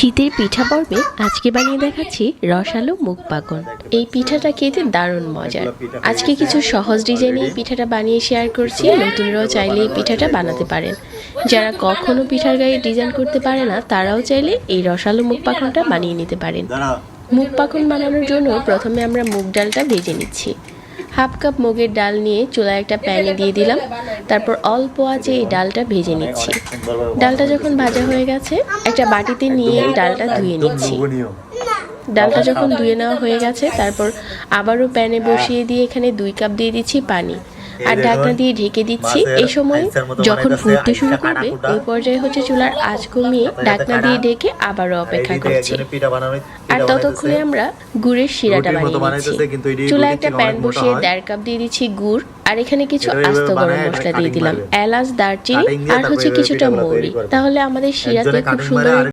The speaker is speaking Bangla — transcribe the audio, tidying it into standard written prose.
শীতের পিঠা পর্বে আজকে বানিয়ে দেখাচ্ছি রসালো মুগ পাকন। এই পিঠাটা খেতে দারুণ মজার। আজকে কিছু সহজ ডিজাইনে এই পিঠাটা বানিয়ে শেয়ার করছি। নতুনরাও চাইলে এই পিঠাটা বানাতে পারেন। যারা কখনো পিঠার গায়ে ডিজাইন করতে পারে না তারাও চাইলে এই রসালো মুগ পাকনটা বানিয়ে নিতে পারেন। মুগ পাকন বানানোর জন্য প্রথমে আমরা মুগ ডালটা ভেজে নিচ্ছি। হাফ কাপ মুগের ডাল নিয়ে চুলায় একটা প্যানে দিয়ে দিলাম। তারপর অল্প আঁচে এই ডালটা ভেজে নিচ্ছি। ডালটা যখন ভাজা হয়ে গেছে একটা বাটিতে নিয়ে ডালটা ধুয়ে নিচ্ছি। ডালটা যখন ধুয়ে নেওয়া হয়ে গেছে তারপর আবারও প্যানে বসিয়ে দিয়ে এখানে 2 কাপ দিয়ে দিচ্ছি পানি আর ঢাকনা দিয়ে ঢেকে দিচ্ছি। এই সময় যখন ফুটতে শুরু করবে ওই পর্যায়ে হচ্ছে চুলার আঁচ কমিয়ে ঢাকনা দিয়ে ঢেকে আবারও অপেক্ষা করছি। আর ততক্ষণে আমরা গুড়ের শিরাটা বানিয়ে নিচ্ছি। চুলায় একটা প্যান বসিয়ে 1.5 কাপ দিয়ে দিচ্ছি গুড় আর এখানে কিছু আস্ত গরম মশলা দিয়ে দিলাম, এলাচ, দারচিনি আর হচ্ছে কিছুটা মৌরি। তাহলে আমাদের শিরাতে খুব সুন্দর